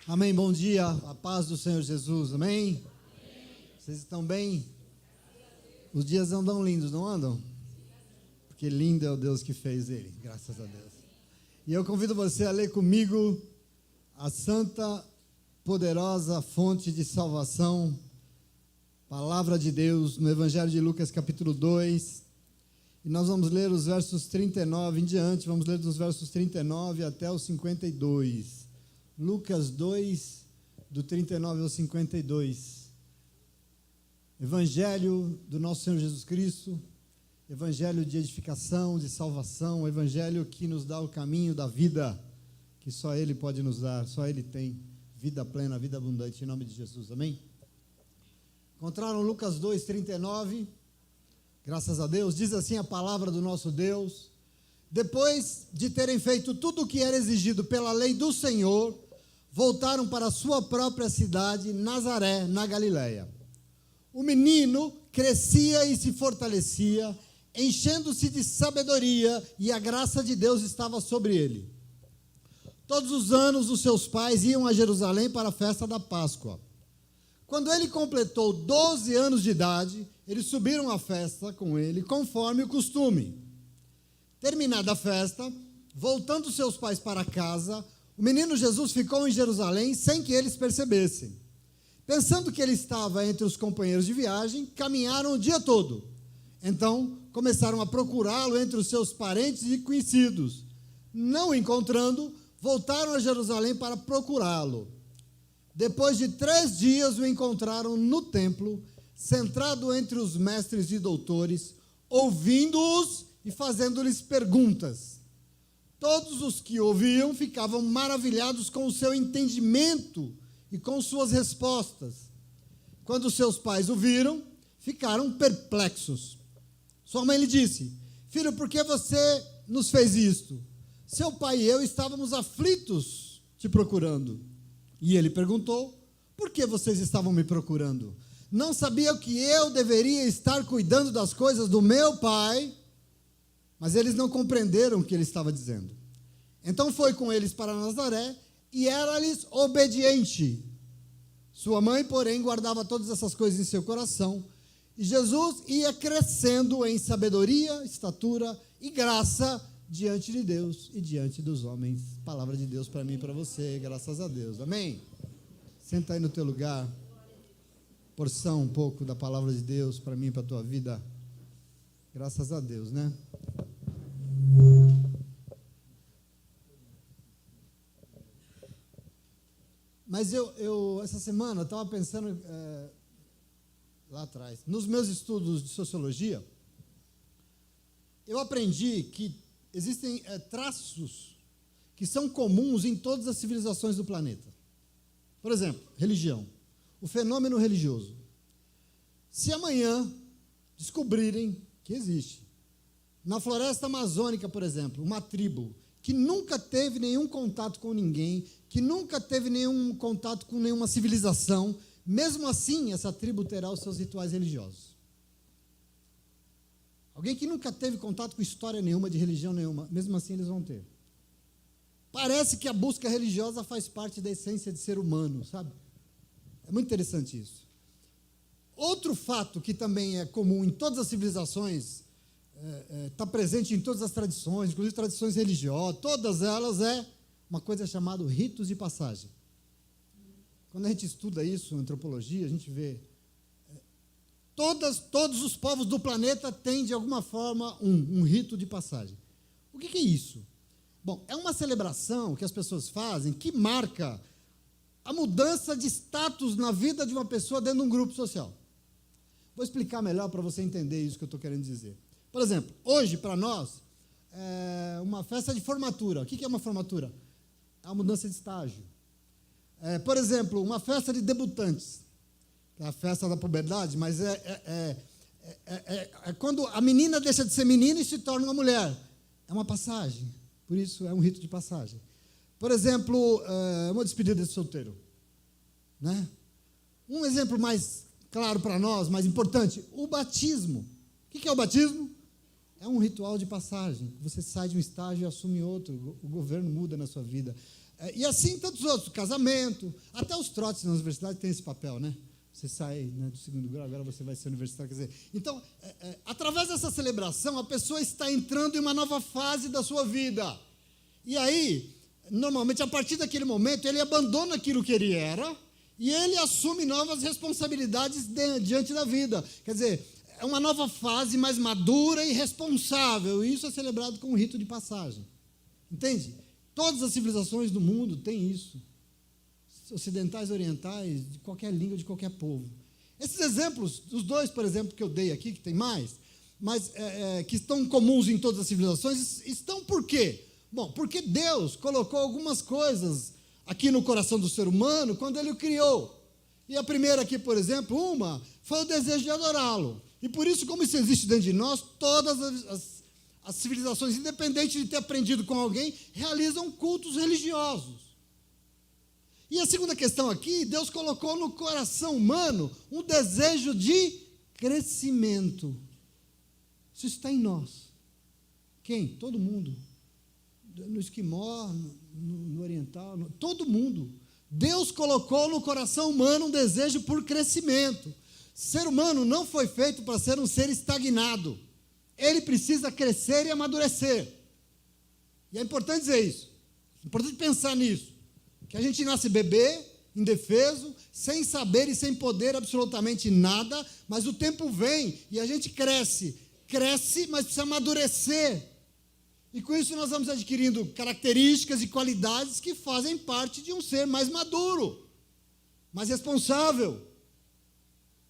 Amém, bom dia, a paz do Senhor Jesus, amém? Vocês estão bem? Os dias andam lindos, não andam? Porque lindo é o Deus que fez ele, graças a Deus. E eu convido você a ler comigo a santa, poderosa fonte de salvação, palavra de Deus, no Evangelho de Lucas capítulo 2, e nós vamos ler os versos 39 em diante, vamos ler dos versos 39 até os 52. Lucas 2, do 39 ao 52. Evangelho do nosso Senhor Jesus Cristo, evangelho de edificação, de salvação, evangelho que nos dá o caminho da vida, que só Ele pode nos dar, só Ele tem vida plena, vida abundante, em nome de Jesus, amém? Encontraram Lucas 2, 39, graças a Deus, diz assim a palavra do nosso Deus: depois de terem feito tudo o que era exigido pela lei do Senhor, voltaram para a sua própria cidade, Nazaré, na Galileia. O menino crescia e se fortalecia, enchendo-se de sabedoria, e a graça de Deus estava sobre ele. Todos os anos os seus pais iam a Jerusalém para a festa da Páscoa. Quando ele completou 12 anos de idade, eles subiram à festa com ele, conforme o costume. Terminada a festa, voltando seus pais para casa, o menino Jesus ficou em Jerusalém sem que eles percebessem. Pensando que ele estava entre os companheiros de viagem, caminharam o dia todo. Então, começaram a procurá-lo entre os seus parentes e conhecidos. Não o encontrando, voltaram a Jerusalém para procurá-lo. Depois de 3 dias, o encontraram no templo, sentado entre os mestres e doutores, ouvindo-os e fazendo-lhes perguntas. Todos os que ouviam ficavam maravilhados com o seu entendimento e com suas respostas. Quando seus pais o viram, ficaram perplexos. Sua mãe lhe disse: filho, por que você nos fez isto? Seu pai e eu estávamos aflitos te procurando. E ele perguntou: por que vocês estavam me procurando? Não sabiam que eu deveria estar cuidando das coisas do meu pai? Mas eles não compreenderam o que ele estava dizendo. Então foi com eles para Nazaré e era-lhes obediente. Sua mãe, porém, guardava todas essas coisas em seu coração. E Jesus ia crescendo em sabedoria, estatura e graça diante de Deus e diante dos homens. Palavra de Deus para mim e para você, graças a Deus. Amém? Senta aí no teu lugar. Porção um pouco da palavra de Deus para mim e para a tua vida. Graças a Deus, né? Mas eu essa semana estava pensando lá atrás, nos meus estudos de sociologia, eu aprendi que existem traços que são comuns em todas as civilizações do planeta. Por exemplo, religião, o fenômeno religioso. Se amanhã descobrirem que existe, na floresta amazônica, por exemplo, uma tribo que nunca teve nenhum contato com ninguém, que nunca teve nenhum contato com nenhuma civilização, mesmo assim, essa tribo terá os seus rituais religiosos. Alguém que nunca teve contato com história nenhuma, de religião nenhuma, mesmo assim eles vão ter. Parece que a busca religiosa faz parte da essência de ser humano, sabe? É muito interessante isso. Outro fato que também é comum em todas as civilizações, está presente em todas as tradições, inclusive tradições religiosas, todas elas é uma coisa chamada ritos de passagem. Quando a gente estuda isso, antropologia, a gente vê todos os povos do planeta têm, de alguma forma, um rito de passagem. O que é isso? Bom, é uma celebração que as pessoas fazem que marca a mudança de status na vida de uma pessoa dentro de um grupo social. Vou explicar melhor para você entender isso que eu estou querendo dizer. Por exemplo, hoje, para nós, é uma festa de formatura. O que é uma formatura? É uma mudança de estágio. Por exemplo, uma festa de debutantes, que é a festa da puberdade, mas é quando a menina deixa de ser menina e se torna uma mulher. É uma passagem, por isso é um rito de passagem. Por exemplo, uma despedida de solteiro. Né? Um exemplo mais claro para nós, mais importante, o batismo. O que é o batismo? É um ritual de passagem. Você sai de um estágio e assume outro. O governo muda na sua vida. E assim tantos outros, casamento, até os trotes na universidade têm esse papel, né? Você sai, né, do segundo grau, agora você vai ser universitário. Quer dizer, então, através dessa celebração, a pessoa está entrando em uma nova fase da sua vida. E aí, normalmente, a partir daquele momento, ele abandona aquilo que ele era e ele assume novas responsabilidades diante da vida. Quer dizer, é uma nova fase mais madura e responsável. E isso é celebrado com um rito de passagem. Entende? Todas as civilizações do mundo têm isso. Ocidentais, orientais, de qualquer língua, de qualquer povo. Esses exemplos, os dois, por exemplo, que eu dei aqui, que tem mais, mas que estão comuns em todas as civilizações, estão por quê? Bom, porque Deus colocou algumas coisas aqui no coração do ser humano quando Ele o criou. E a primeira aqui, por exemplo, foi o desejo de adorá-lo. E por isso, como isso existe dentro de nós, todas as civilizações, independente de ter aprendido com alguém, realizam cultos religiosos. E a segunda questão aqui, Deus colocou no coração humano um desejo de crescimento. Isso está em nós. Quem? Todo mundo. No esquimó, no oriental, todo mundo. Deus colocou no coração humano um desejo por crescimento. Ser humano não foi feito para ser um ser estagnado. Ele precisa crescer e amadurecer. E é importante dizer isso. É importante pensar nisso. Que a gente nasce bebê, indefeso, sem saber e sem poder absolutamente nada, mas o tempo vem e a gente cresce, mas precisa amadurecer. E com isso nós vamos adquirindo características e qualidades que fazem parte de um ser mais maduro, mais responsável.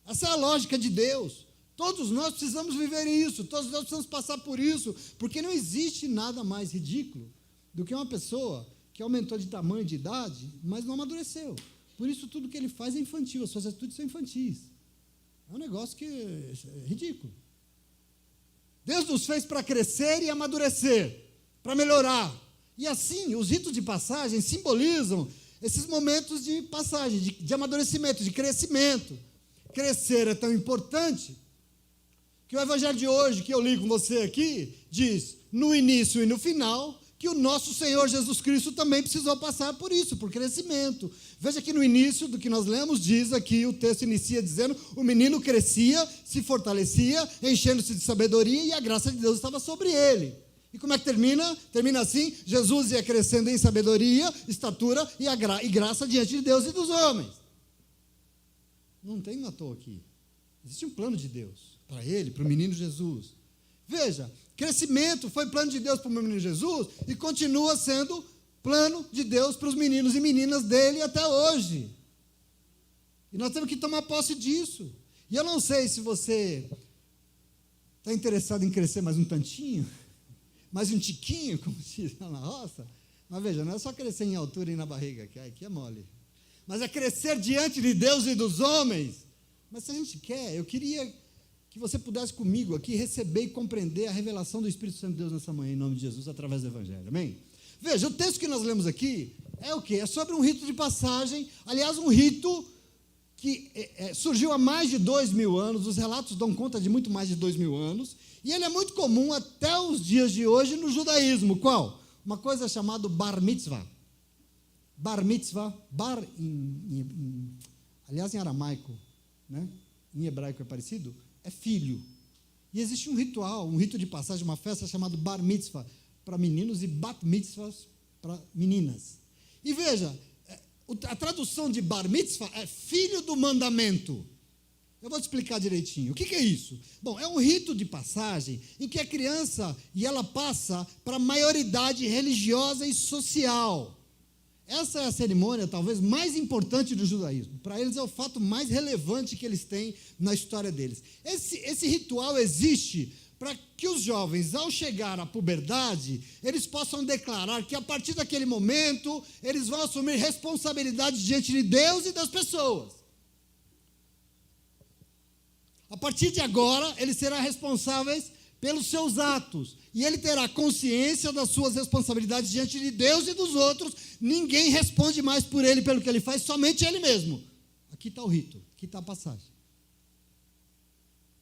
Essa é a lógica de Deus. Todos nós precisamos viver isso, todos nós precisamos passar por isso, porque não existe nada mais ridículo do que uma pessoa que aumentou de tamanho, de idade, mas não amadureceu. Por isso tudo que ele faz é infantil, as suas atitudes são infantis. É um negócio que é ridículo. Deus nos fez para crescer e amadurecer, para melhorar. E assim, os ritos de passagem simbolizam esses momentos de passagem, de amadurecimento, de crescimento. Crescer é tão importante que o evangelho de hoje, que eu li com você aqui, diz, no início e no final, que o nosso Senhor Jesus Cristo também precisou passar por isso, por crescimento. Veja que no início do que nós lemos, diz aqui, o texto inicia dizendo, o menino crescia, se fortalecia, enchendo-se de sabedoria e a graça de Deus estava sobre ele. E como é que termina? Termina assim, Jesus ia crescendo em sabedoria, estatura e graça diante de Deus e dos homens. Não tem à toa aqui. Existe um plano de Deus para ele, para o menino Jesus. Veja, crescimento foi plano de Deus para o menino Jesus e continua sendo plano de Deus para os meninos e meninas dele até hoje. E nós temos que tomar posse disso. E eu não sei se você está interessado em crescer mais um tantinho, mais um tiquinho, como se diz lá na roça. Mas veja, não é só crescer em altura e na barriga, que aqui é mole. Mas é crescer diante de Deus e dos homens. Mas se a gente quer, eu queria que você pudesse comigo aqui receber e compreender a revelação do Espírito Santo de Deus nessa manhã, em nome de Jesus, através do Evangelho. Amém? Veja, o texto que nós lemos aqui é o quê? É sobre um rito de passagem, aliás, um rito que surgiu há mais de 2000 anos, os relatos dão conta de muito mais de 2000 anos, e ele é muito comum até os dias de hoje no judaísmo. Qual? Uma coisa chamada bar mitzvah. Bar mitzvah, aliás, em aramaico, né? Em hebraico é parecido, é filho. E existe um ritual, um rito de passagem, uma festa chamada bar mitzvah para meninos e bat mitzvahs para meninas. E veja, a tradução de bar mitzvah é filho do mandamento. Eu vou te explicar direitinho. O que é isso? Bom, é um rito de passagem em que a criança e ela passa para a maioridade religiosa e social. Essa é a cerimônia talvez mais importante do judaísmo. Para eles é o fato mais relevante que eles têm na história deles. Esse ritual existe para que os jovens, ao chegar à puberdade, eles possam declarar que a partir daquele momento, eles vão assumir responsabilidade diante de Deus e das pessoas. A partir de agora, eles serão responsáveis pelos seus atos. E ele terá consciência das suas responsabilidades diante de Deus e dos outros. Ninguém responde mais por ele, pelo que ele faz, somente ele mesmo. Aqui está o rito, aqui está a passagem.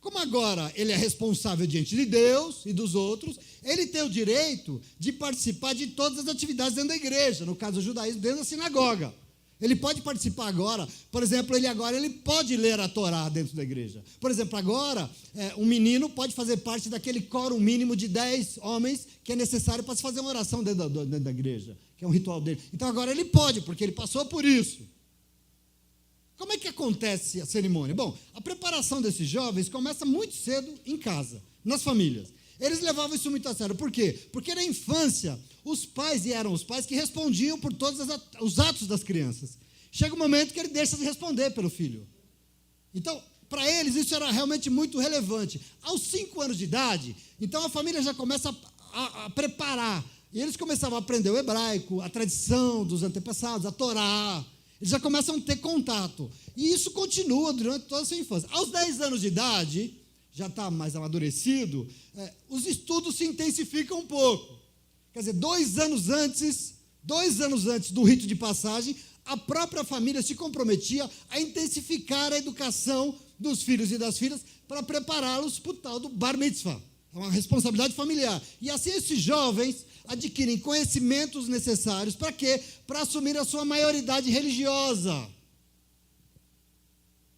Como agora ele é responsável diante de Deus e dos outros, ele tem o direito de participar de todas as atividades dentro da igreja, no caso do judaísmo, dentro da sinagoga. Ele pode participar agora, por exemplo, ele pode ler a Torá dentro da igreja. Por exemplo, agora, um menino pode fazer parte daquele quórum mínimo de 10 homens que é necessário para se fazer uma oração dentro da igreja, que é um ritual dele. Então agora ele pode, porque ele passou por isso. Como é que acontece a cerimônia? Bom, a preparação desses jovens começa muito cedo em casa, nas famílias. Eles levavam isso muito a sério. Por quê? Porque na infância, os pais, e eram os pais que respondiam por todos os atos das crianças. Chega um momento que ele deixa de responder pelo filho. Então, para eles, isso era realmente muito relevante. Aos 5 anos de idade, então a família já começa a preparar. E eles começavam a aprender o hebraico, a tradição dos antepassados, a Torá. Eles já começam a ter contato. E isso continua durante toda a sua infância. Aos 10 anos de idade, já está mais amadurecido, os estudos se intensificam um pouco. Quer dizer, 2 anos antes do rito de passagem, a própria família se comprometia a intensificar a educação dos filhos e das filhas para prepará-los para o tal do bar mitzvah. É uma responsabilidade familiar. E assim esses jovens adquirem conhecimentos necessários para quê? Para assumir a sua maioridade religiosa.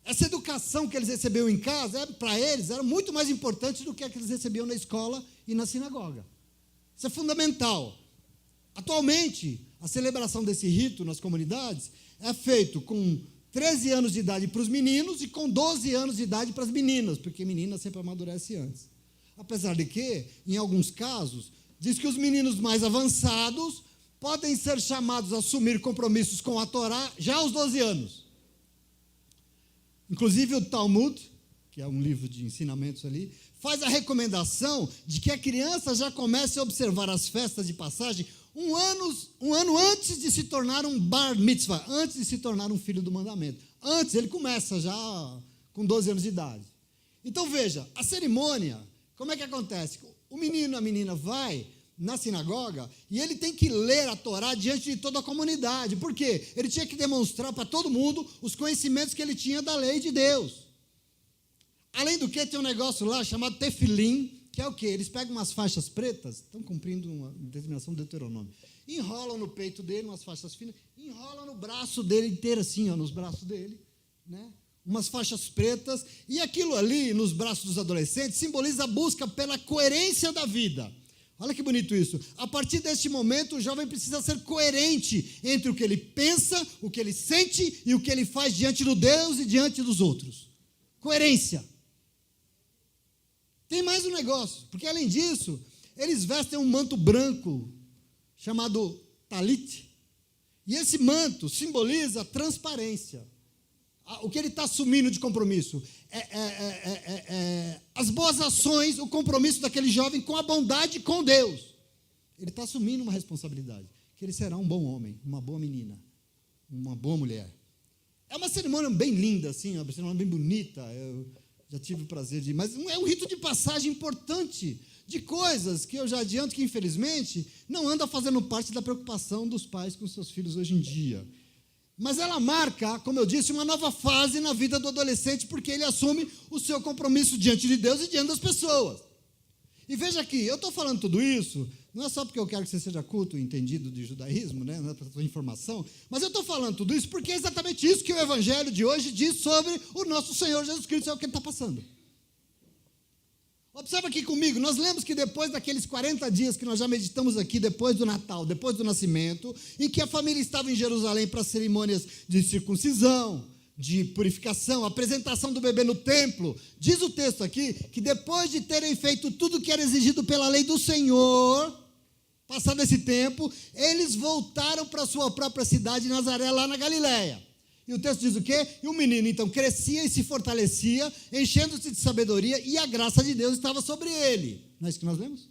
Essa educação que eles recebiam em casa, para eles, era muito mais importante do que a que eles recebiam na escola e na sinagoga. Isso é fundamental. Atualmente, a celebração desse rito nas comunidades é feito com 13 anos de idade para os meninos e com 12 anos de idade para as meninas, porque menina sempre amadurece antes. Apesar de que, em alguns casos, diz que os meninos mais avançados podem ser chamados a assumir compromissos com a Torá já aos 12 anos. Inclusive o Talmud, que é um livro de ensinamentos ali, faz a recomendação de que a criança já comece a observar as festas de passagem um ano antes de se tornar um bar mitzvah, antes de se tornar um filho do mandamento. Antes, ele começa já com 12 anos de idade. Então veja, a cerimônia, como é que acontece? O menino, a menina vai na sinagoga e ele tem que ler a Torá diante de toda a comunidade. Por quê? Ele tinha que demonstrar para todo mundo os conhecimentos que ele tinha da lei de Deus. Além do que, tem um negócio lá chamado tefilim, que é o quê? Eles pegam umas faixas pretas, estão cumprindo uma determinação do Deuteronômio, enrolam no peito dele umas faixas finas, enrolam no braço dele inteiro assim, nos braços dele, né? Umas faixas pretas, e aquilo ali, nos braços dos adolescentes, simboliza a busca pela coerência da vida. Olha que bonito isso. A partir deste momento, o jovem precisa ser coerente entre o que ele pensa, o que ele sente e o que ele faz diante do Deus e diante dos outros. Coerência. Tem mais um negócio, porque além disso, eles vestem um manto branco, chamado talit, e esse manto simboliza transparência. O que ele está assumindo de compromisso? As boas ações, o compromisso daquele jovem com a bondade com Deus. Ele está assumindo uma responsabilidade, que ele será um bom homem, uma boa menina, uma boa mulher. É uma cerimônia bem linda, assim, uma cerimônia bem bonita. Eu já tive o prazer de... Mas é um rito de passagem importante, de coisas que eu já adianto que, infelizmente, não anda fazendo parte da preocupação dos pais com seus filhos hoje em dia. Mas ela marca, como eu disse, uma nova fase na vida do adolescente, porque ele assume o seu compromisso diante de Deus e diante das pessoas. E veja aqui, eu estou falando tudo isso, não é só porque eu quero que você seja culto e entendido de judaísmo, né, para a sua informação, mas eu estou falando tudo isso porque é exatamente isso que o Evangelho de hoje diz sobre o nosso Senhor Jesus Cristo, é o que ele está passando. Observa aqui comigo, nós lemos que depois daqueles 40 dias que nós já meditamos aqui, depois do Natal, depois do nascimento, em que a família estava em Jerusalém para cerimônias de circuncisão, de purificação, apresentação do bebê no templo, diz o texto aqui, que depois de terem feito tudo o que era exigido pela lei do Senhor, passado esse tempo, eles voltaram para a sua própria cidade, Nazaré, lá na Galileia. E o texto diz o quê? E o menino, então, crescia e se fortalecia, enchendo-se de sabedoria, e a graça de Deus estava sobre ele. Não é isso que nós lemos?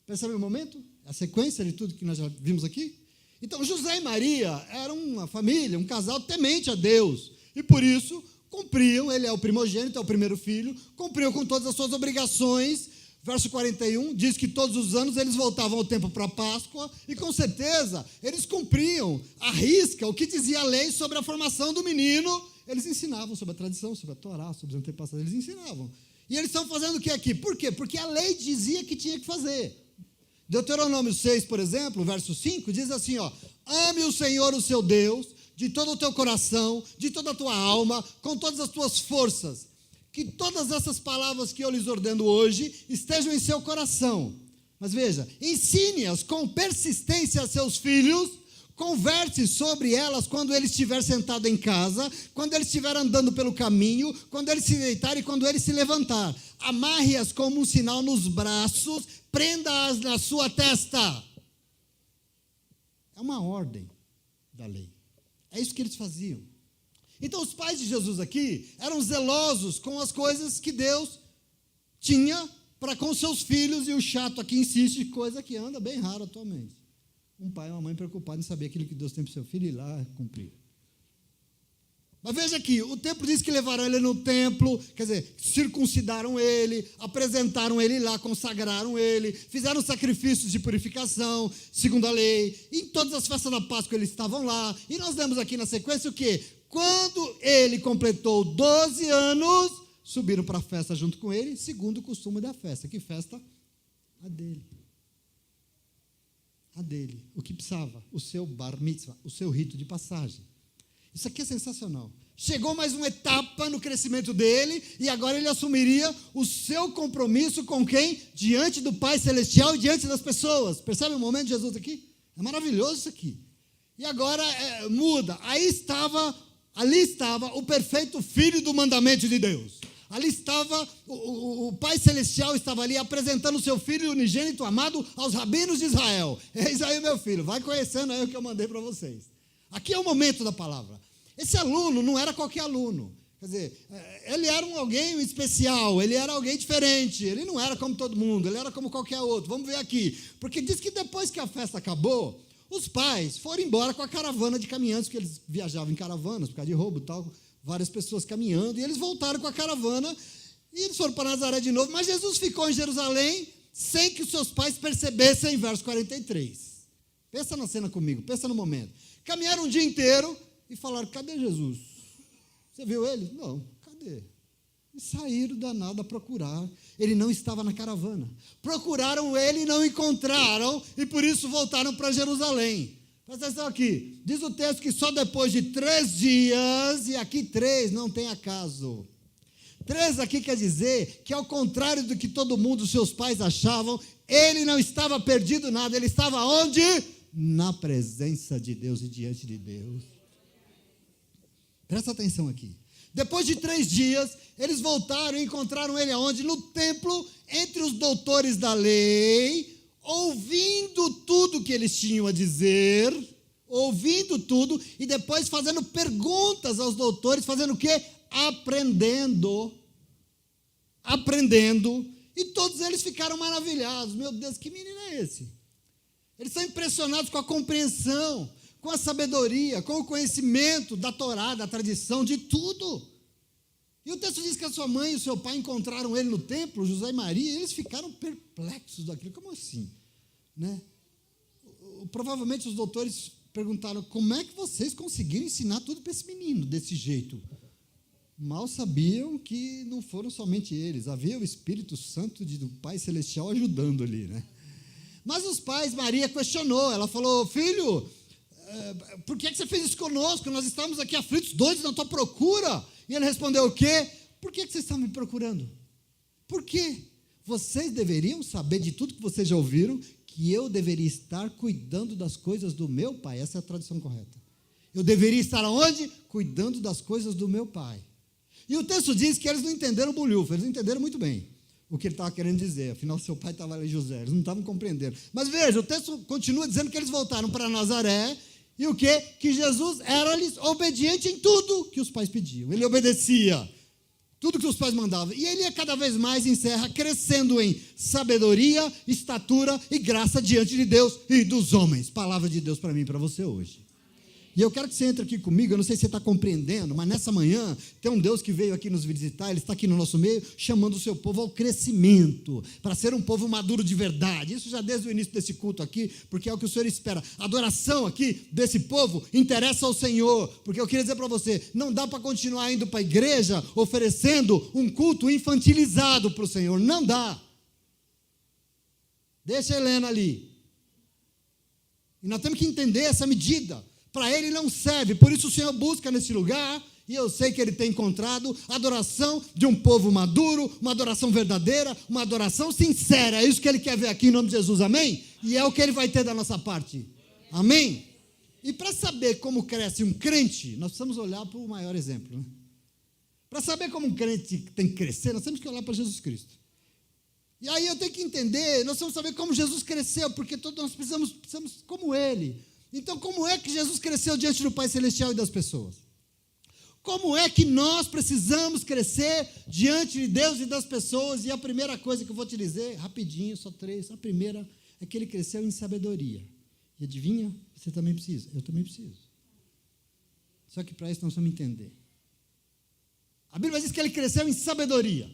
Percebe o momento? A sequência de tudo que nós já vimos aqui? Então, José e Maria eram uma família, um casal temente a Deus. E por isso, cumpriam, ele é o primogênito, é o primeiro filho, cumpriam com todas as suas obrigações. Verso 41, diz que todos os anos eles voltavam ao templo para a Páscoa e, com certeza, eles cumpriam à risca o que dizia a lei sobre a formação do menino. Eles ensinavam sobre a tradição, sobre a Torá, sobre os antepassados, eles ensinavam. E eles estão fazendo o que aqui? Por quê? Porque a lei dizia que tinha que fazer. Deuteronômio 6, por exemplo, verso 5, diz assim, ó: ame o Senhor, o seu Deus, de todo o teu coração, de toda a tua alma, com todas as tuas forças. Que todas essas palavras que eu lhes ordeno hoje estejam em seu coração. Mas veja, ensine-as com persistência a seus filhos, converse sobre elas quando ele estiver sentado em casa, quando ele estiver andando pelo caminho, quando ele se deitar e quando ele se levantar. Amarre-as como um sinal nos braços, prenda-as na sua testa. É uma ordem da lei. É isso que eles faziam. Então os pais de Jesus aqui eram zelosos com as coisas que Deus tinha para com seus filhos, e o chato aqui insiste, coisa que anda bem raro atualmente. Um pai e uma mãe preocupados em saber aquilo que Deus tem para o seu filho e ir lá cumprir. Mas veja aqui, o templo diz que levaram ele no templo, quer dizer, circuncidaram ele, apresentaram ele lá, consagraram ele, fizeram sacrifícios de purificação, segundo a lei. Em todas as festas da Páscoa eles estavam lá. E nós lemos aqui na sequência o quê? Quando ele completou 12 anos, subiram para a festa junto com ele, segundo o costume da festa. Que festa? A dele. A dele. O que precisava? O seu bar mitzvah, o seu rito de passagem. Isso aqui é sensacional. Chegou mais uma etapa no crescimento dele, e agora ele assumiria o seu compromisso com quem? Diante do Pai Celestial e diante das pessoas. Percebe o momento de Jesus aqui? É maravilhoso isso aqui. E agora muda. Ali estava o perfeito filho do mandamento de Deus. Ali estava, o Pai Celestial estava ali apresentando o seu filho unigênito amado aos rabinos de Israel. Eis aí, meu filho, vai conhecendo aí o que eu mandei para vocês. Aqui é o momento da palavra. Esse aluno não era qualquer aluno. Quer dizer, ele era alguém especial, ele era alguém diferente, ele não era como todo mundo, ele era como qualquer outro. Vamos ver aqui. Porque diz que depois que a festa acabou, os pais foram embora com a caravana de caminhantes, porque eles viajavam em caravanas por causa de roubo e tal, várias pessoas caminhando, e eles voltaram com a caravana, e eles foram para Nazaré de novo, mas Jesus ficou em Jerusalém sem que os seus pais percebessem, verso 43. Pensa na cena comigo, pensa no momento. Caminharam um dia inteiro e falaram: cadê Jesus? Você viu ele? Não, cadê? E saíram danado a procurar. Ele não estava na caravana. Procuraram ele e não encontraram, e por isso voltaram para Jerusalém. Presta atenção aqui. Diz o texto que só depois de 3 dias, e aqui 3 não tem acaso. 3 aqui quer dizer que, ao contrário do que todo mundo, seus pais achavam, ele não estava perdido nada. Ele estava onde? Na presença de Deus e diante de Deus. Presta atenção aqui. Depois de 3 dias, eles voltaram e encontraram ele aonde? No templo, entre os doutores da lei, ouvindo tudo que eles tinham a dizer, ouvindo tudo, e depois fazendo perguntas aos doutores, fazendo o quê? Aprendendo, e todos eles ficaram maravilhados. Meu Deus, que menino é esse? Eles são impressionados com a compreensão, com a sabedoria, com o conhecimento da Torá, da tradição, de tudo. E o texto diz que a sua mãe e o seu pai encontraram ele no templo, José e Maria, e eles ficaram perplexos daquilo. Como assim? Né? Provavelmente os doutores perguntaram: como é que vocês conseguiram ensinar tudo para esse menino desse jeito? Mal sabiam que não foram somente eles, havia o Espírito Santo do Pai Celestial ajudando ali, né? Mas os pais, Maria questionou, ela falou: filho, por que você fez isso conosco? Nós estamos aqui aflitos, doidos na tua procura. E ele respondeu o quê? Por que vocês estão me procurando? Por quê? Vocês deveriam saber de tudo que vocês já ouviram, que eu deveria estar cuidando das coisas do meu pai. Essa é a tradução correta. Eu deveria estar aonde? Cuidando das coisas do meu pai. E o texto diz que eles não entenderam o bulhufo, eles não entenderam muito bem o que ele estava querendo dizer. Afinal, seu pai estava ali, José, eles não estavam compreendendo. Mas veja, o texto continua dizendo que eles voltaram para Nazaré, e o quê? Que Jesus era-lhes obediente em tudo que os pais pediam. Ele obedecia tudo que os pais mandavam. E ele ia cada vez mais, encerra, crescendo em sabedoria, estatura e graça diante de Deus e dos homens. Palavra de Deus para mim e para você hoje. E eu quero que você entre aqui comigo, eu não sei se você está compreendendo, mas nessa manhã tem um Deus que veio aqui nos visitar, Ele está aqui no nosso meio, chamando o seu povo ao crescimento, para ser um povo maduro de verdade. Isso já desde o início desse culto aqui, porque é o que o Senhor espera. A adoração aqui desse povo interessa ao Senhor, porque eu queria dizer para você, não dá para continuar indo para a igreja, oferecendo um culto infantilizado para o Senhor, não dá. Deixa a Helena ali. E nós temos que entender essa medida. Para ele não serve, por isso o Senhor busca nesse lugar, e eu sei que ele tem encontrado a adoração de um povo maduro, uma adoração verdadeira, uma adoração sincera. É isso que ele quer ver aqui em nome de Jesus, amém? E é o que ele vai ter da nossa parte, amém? E para saber como cresce um crente, nós precisamos olhar para o maior exemplo, né? Para saber como um crente tem que crescer, nós temos que olhar para Jesus Cristo. E aí eu tenho que entender, nós precisamos saber como Jesus cresceu, porque todos nós precisamos como ele. Então, como é que Jesus cresceu diante do Pai Celestial e das pessoas? Como é que nós precisamos crescer diante de Deus e das pessoas? E a primeira coisa que eu vou te dizer, rapidinho, só 3, a primeira é que ele cresceu em sabedoria. E adivinha? Você também precisa, eu também preciso. Só que para isso nós vamos entender. A Bíblia diz que ele cresceu em sabedoria.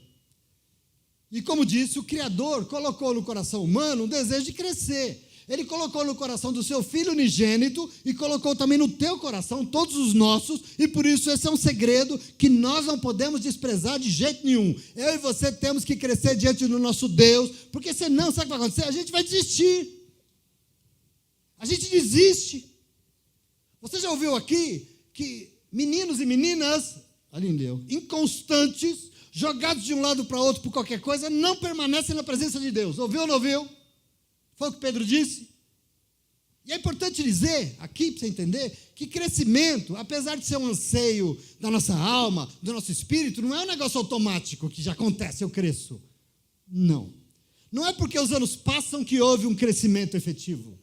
E como disse, o Criador colocou no coração humano um desejo de crescer. Ele colocou no coração do seu Filho unigênito e colocou também no teu coração, todos os nossos, e por isso esse é um segredo que nós não podemos desprezar de jeito nenhum. Eu e você temos que crescer diante do nosso Deus, porque senão, sabe o que vai acontecer? A gente vai desistir. A gente desiste. Você já ouviu aqui que meninos e meninas, ali leu, inconstantes, jogados de um lado para outro por qualquer coisa, não permanecem na presença de Deus. Ouviu ou não ouviu? Foi o que Pedro disse. E é importante dizer, aqui para você entender, que crescimento, apesar de ser um anseio da nossa alma, do nosso espírito, não é um negócio automático que já acontece, eu cresço. Não. Não é porque os anos passam que houve um crescimento efetivo.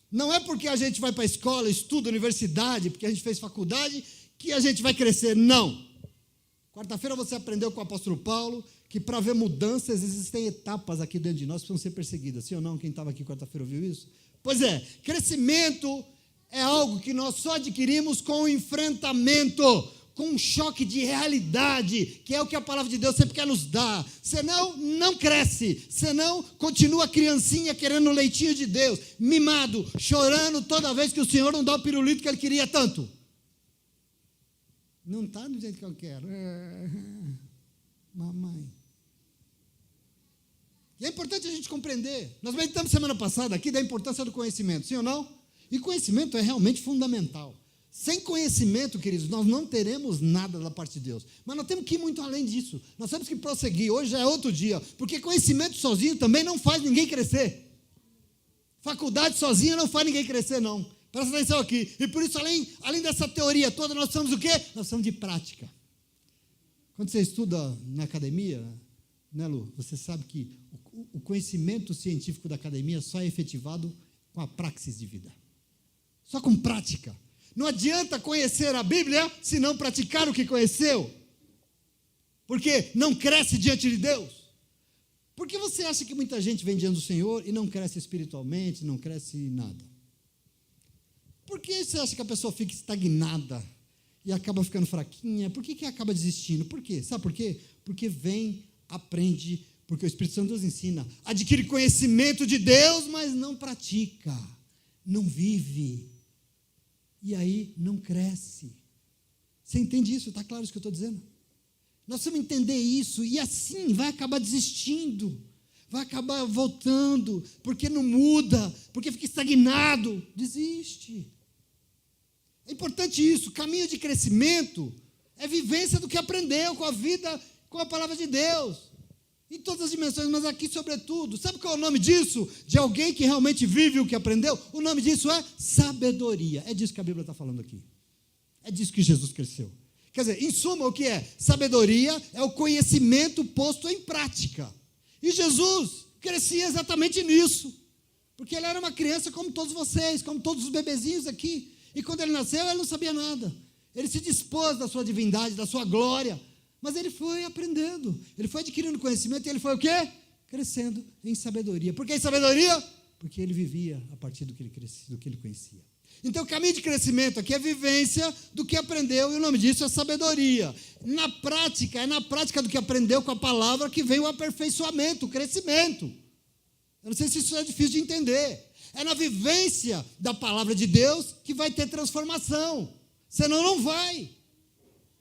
Não é porque a gente vai para a escola, estuda, universidade, porque a gente fez faculdade, que a gente vai crescer. Não. Quarta-feira você aprendeu com o apóstolo Paulo que para ver mudanças existem etapas aqui dentro de nós que precisam ser perseguidas. Sim ou não? Quem estava aqui quarta-feira ouviu isso? Pois é, crescimento é algo que nós só adquirimos com o enfrentamento, com um choque de realidade, que é o que a palavra de Deus sempre quer nos dar. Senão, não cresce. Senão, continua criancinha querendo o leitinho de Deus, mimado, chorando toda vez que o Senhor não dá o pirulito que ele queria tanto. Não está do jeito que eu quero. Mamãe. E é importante a gente compreender. Nós meditamos semana passada aqui da importância do conhecimento, sim ou não? E conhecimento é realmente fundamental. Sem conhecimento, queridos, nós não teremos nada da parte de Deus. Mas nós temos que ir muito além disso. Nós temos que prosseguir. Hoje já é outro dia. Porque conhecimento sozinho também não faz ninguém crescer. Faculdade sozinha não faz ninguém crescer, não. Presta atenção aqui. E por isso, além dessa teoria toda, nós precisamos do quê? Nós precisamos de prática. Quando você estuda na academia, né, Lu? Você sabe que o conhecimento científico da academia só é efetivado com a praxis de vida. Só com prática. Não adianta conhecer a Bíblia se não praticar o que conheceu. Porque não cresce diante de Deus. Por que você acha que muita gente vem diante do Senhor e não cresce espiritualmente, não cresce nada? Por que você acha que a pessoa fica estagnada e acaba ficando fraquinha? Por que acaba desistindo? Por quê? Sabe por quê? Porque vem, aprende, porque o Espírito Santo nos ensina, adquire conhecimento de Deus, mas não pratica, não vive, e aí não cresce. Você entende isso? Está claro isso que eu estou dizendo? Nós precisamos entender isso, e assim vai acabar desistindo, vai acabar voltando, porque não muda, porque fica estagnado, desiste. É importante isso, caminho de crescimento é vivência do que aprendeu com a vida, com a palavra de Deus. Em todas as dimensões, mas aqui sobretudo. Sabe qual é o nome disso? De alguém que realmente vive o que aprendeu? O nome disso é sabedoria. É disso que a Bíblia está falando aqui. É disso que Jesus cresceu. Quer dizer, em suma, o que é? Sabedoria é o conhecimento posto em prática. E Jesus crescia exatamente nisso. Porque ele era uma criança como todos vocês, como todos os bebezinhos aqui. E quando ele nasceu, ele não sabia nada. Ele se dispôs da sua divindade, da sua glória. Mas ele foi aprendendo, ele foi adquirindo conhecimento e ele foi o quê? Crescendo em sabedoria. Por que em sabedoria? Porque ele vivia a partir do que ele conhecia. Então, o caminho de crescimento aqui é vivência do que aprendeu, e o nome disso é sabedoria. Na prática, é na prática do que aprendeu com a palavra que vem o aperfeiçoamento, o crescimento. Eu não sei se isso é difícil de entender. É na vivência da palavra de Deus que vai ter transformação. Senão não vai.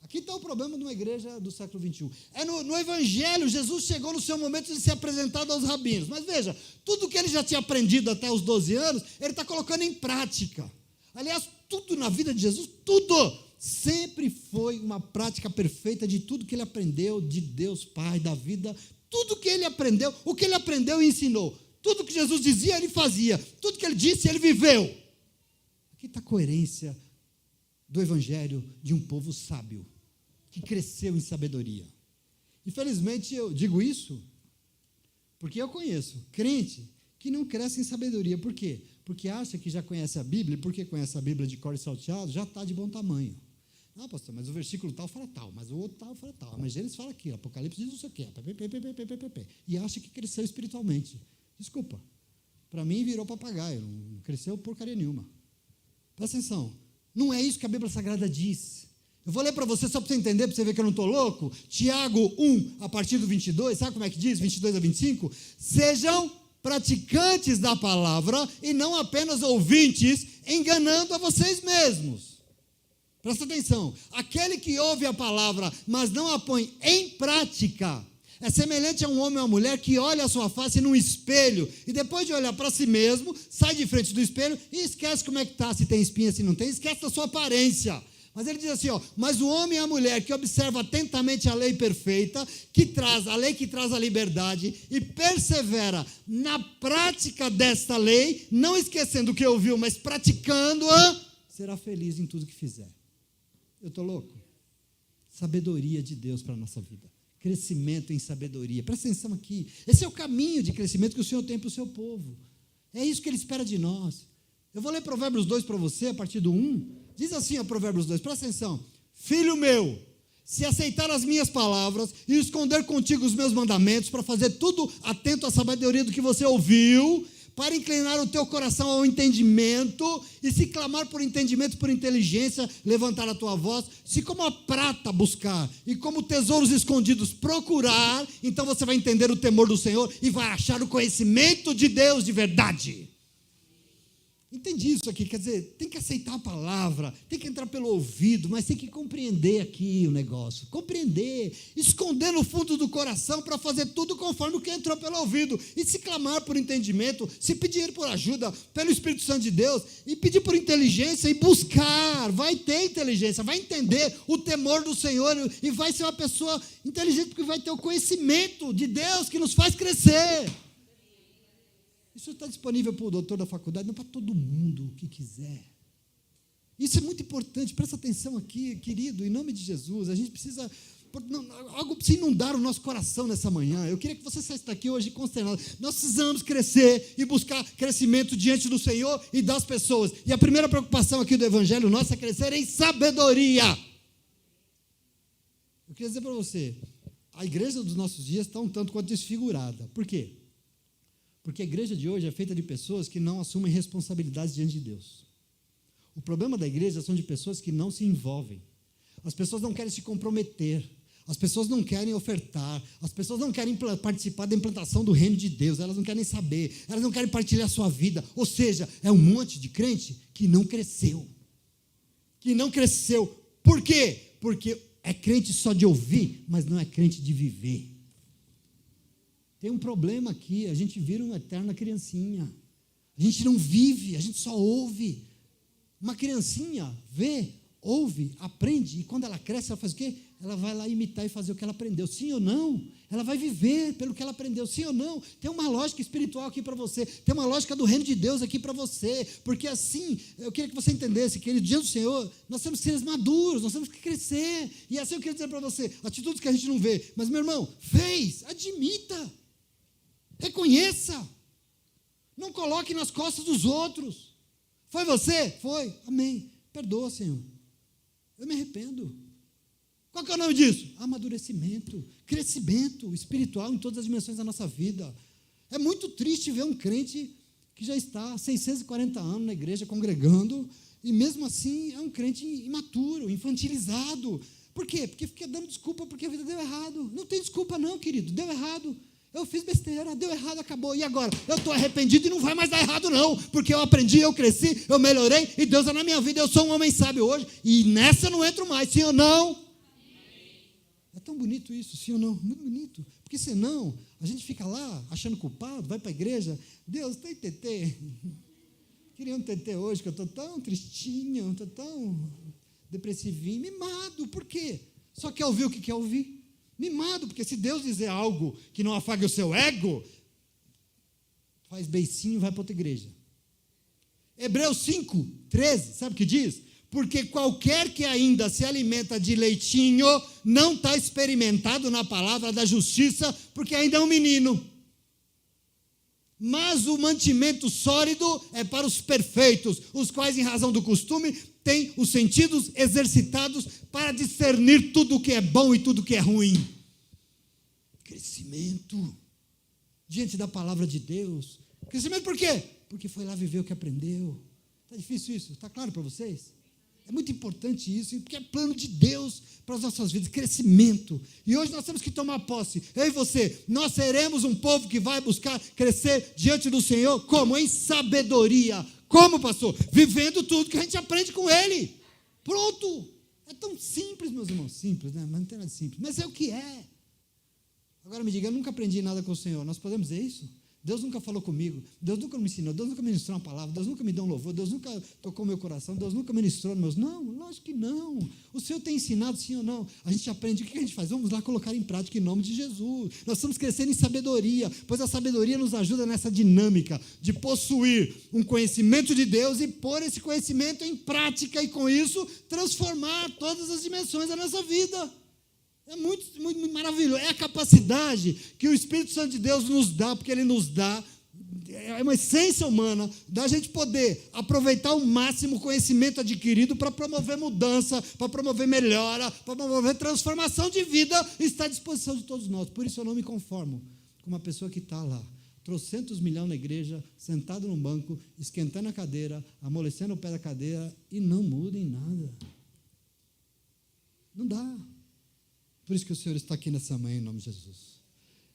Aqui está o problema de uma igreja do século XXI. No Evangelho, Jesus chegou no seu momento de ser apresentado aos rabinos. Mas veja, tudo que ele já tinha aprendido até os 12 anos, ele está colocando em prática. Aliás, tudo na vida de Jesus, tudo, sempre foi uma prática perfeita de tudo que ele aprendeu de Deus Pai, da vida. Tudo que ele aprendeu, o que ele aprendeu e ensinou. Tudo que Jesus dizia, ele fazia. Tudo que ele disse, ele viveu. Aqui está a coerência do Evangelho de um povo sábio, que cresceu em sabedoria. Infelizmente, eu digo isso porque eu conheço crente que não cresce em sabedoria. Por quê? Porque acha que já conhece a Bíblia, e porque conhece a Bíblia de cor e salteado, já está de bom tamanho. Não, pastor, mas o versículo tal fala tal, mas o outro tal fala tal, mas Gênesis fala aquilo, Apocalipse diz não sei o quê, e acha que cresceu espiritualmente. Desculpa, para mim virou papagaio, não cresceu porcaria nenhuma. Presta atenção, não é isso que a Bíblia Sagrada diz. Eu vou ler para você, só para você entender, para você ver que eu não estou louco. Tiago 1, a partir do 22, sabe como é que diz? 22 a 25. Sejam praticantes da palavra e não apenas ouvintes, enganando a vocês mesmos. Presta atenção. Aquele que ouve a palavra, mas não a põe em prática, é semelhante a um homem ou uma mulher que olha a sua face num espelho e depois de olhar para si mesmo, sai de frente do espelho e esquece como é que está, se tem espinha, se não tem, esquece da sua aparência. Mas ele diz assim, mas o homem e a mulher que observa atentamente a lei perfeita, a lei que traz a liberdade e persevera na prática desta lei, não esquecendo o que ouviu, mas praticando-a, será feliz em tudo que fizer. Eu estou louco? Sabedoria de Deus para a nossa vida. Crescimento em sabedoria. Presta atenção aqui. Esse é o caminho de crescimento que o Senhor tem para o seu povo. É isso que Ele espera de nós. Eu vou ler Provérbios 2 para você, a partir do 1. Diz assim, Provérbios 2, presta atenção. Filho meu, se aceitar as minhas palavras e esconder contigo os meus mandamentos, para fazer tudo atento à sabedoria do que você ouviu, para inclinar o teu coração ao entendimento, e se clamar por entendimento, por inteligência, levantar a tua voz, se como a prata buscar, e como tesouros escondidos procurar, então você vai entender o temor do Senhor, e vai achar o conhecimento de Deus de verdade. Entendi isso aqui, quer dizer, tem que aceitar a palavra, tem que entrar pelo ouvido, mas tem que compreender aqui o negócio, compreender, esconder no fundo do coração para fazer tudo conforme o que entrou pelo ouvido, e se clamar por entendimento, se pedir por ajuda pelo Espírito Santo de Deus, e pedir por inteligência e buscar, vai ter inteligência, vai entender o temor do Senhor, e vai ser uma pessoa inteligente, porque vai ter o conhecimento de Deus que nos faz crescer. Isso está disponível para o doutor da faculdade, não para todo mundo que quiser. Isso é muito importante, presta atenção aqui, querido, em nome de Jesus. A gente precisa, algo precisa inundar o nosso coração nessa manhã. Eu queria que você saísse daqui hoje consternado. Nós precisamos crescer e buscar crescimento diante do Senhor e das pessoas. E a primeira preocupação aqui do Evangelho nosso é crescer em sabedoria. Eu queria dizer para você, a igreja dos nossos dias está um tanto quanto desfigurada. Por quê? Porque a igreja de hoje é feita de pessoas que não assumem responsabilidades diante de Deus. O problema da igreja são de pessoas que não se envolvem. As pessoas não querem se comprometer. As pessoas não querem ofertar. As pessoas não querem participar da implantação do reino de Deus. Elas não querem saber. Elas não querem partilhar a sua vida. Ou seja, é um monte de crente que não cresceu. Que não cresceu. Por quê? Porque é crente só de ouvir, mas não é crente de viver. Tem um problema aqui, a gente vira uma eterna criancinha. A gente não vive, a gente só ouve. Uma criancinha vê, ouve, aprende, e quando ela cresce, ela faz o quê? Ela vai lá imitar e fazer o que ela aprendeu. Sim ou não? Ela vai viver pelo que ela aprendeu. Sim ou não? Tem uma lógica espiritual aqui para você. Tem uma lógica do reino de Deus aqui para você. Porque assim, eu queria que você entendesse que diante do Senhor, nós temos que ser maduros, nós temos que crescer. E assim eu queria dizer para você, atitudes que a gente não vê. Mas, meu irmão, admita. Reconheça, não coloque nas costas dos outros. Foi você? Foi, amém, perdoa, Senhor, eu me arrependo. Qual que é o nome disso? Amadurecimento, crescimento espiritual em todas as dimensões da nossa vida. É muito triste ver um crente que já está há 640 anos na igreja congregando, e mesmo assim é um crente imaturo, infantilizado. Por quê? Porque fica dando desculpa porque a vida deu errado. Não tem desculpa não, querido, deu errado. Eu fiz besteira, deu errado, acabou. E agora? Eu estou arrependido e não vai mais dar errado não, porque eu aprendi, eu cresci, eu melhorei, e Deus é na minha vida, eu sou um homem sábio hoje, e nessa eu não entro mais, sim ou não? É tão bonito isso, sim ou não? Muito bonito. Porque senão, a gente fica lá, achando culpado, vai para a igreja, Deus, tem TT. Queria um TT hoje, que eu estou tão tristinho, estou tão depressivinho, mimado. Por quê? Só quer ouvir o que quer ouvir. Mimado, porque se Deus dizer algo que não afague o seu ego, faz beicinho e vai para outra igreja. Hebreus 5, 13, sabe o que diz? Porque qualquer que ainda se alimenta de leitinho não está experimentado na palavra da justiça, porque ainda é um menino. Mas o mantimento sólido é para os perfeitos, os quais, em razão do costume, têm os sentidos exercitados para discernir tudo o que é bom e tudo o que é ruim. Crescimento diante da palavra de Deus. Crescimento por quê? Porque foi lá viver o que aprendeu. Está difícil isso? Está claro para vocês? É muito importante isso, porque é plano de Deus para as nossas vidas, crescimento. E hoje nós temos que tomar posse. Eu e você, nós seremos um povo que vai buscar crescer diante do Senhor, como? Em sabedoria. Como, pastor? Vivendo tudo que a gente aprende com Ele. Pronto. É tão simples, meus irmãos. Simples, né? Mas não tem nada de simples. Mas é o que é. Agora me diga, eu nunca aprendi nada com o Senhor. Nós podemos dizer isso? Deus nunca falou comigo, Deus nunca me ensinou, Deus nunca me ministrou uma palavra, Deus nunca me deu um louvor, Deus nunca tocou meu coração, Deus nunca ministrou meus... Não, lógico que não. O Senhor tem ensinado sim ou não? A gente aprende, o que a gente faz? Vamos lá colocar em prática em nome de Jesus. Nós estamos crescendo em sabedoria, pois a sabedoria nos ajuda nessa dinâmica de possuir um conhecimento de Deus e pôr esse conhecimento em prática e com isso transformar todas as dimensões da nossa vida. É muito, muito, muito maravilhoso. É a capacidade que o Espírito Santo de Deus nos dá, porque Ele nos dá, é uma essência humana, da gente poder aproveitar ao máximo o conhecimento adquirido para promover mudança, para promover melhora, para promover transformação de vida, e está à disposição de todos nós. Por isso eu não me conformo com uma pessoa que está lá, trocentos milhões na igreja, sentado num banco, esquentando a cadeira, amolecendo o pé da cadeira, e não muda em nada. Não dá. Por isso que o Senhor está aqui nessa manhã, em nome de Jesus.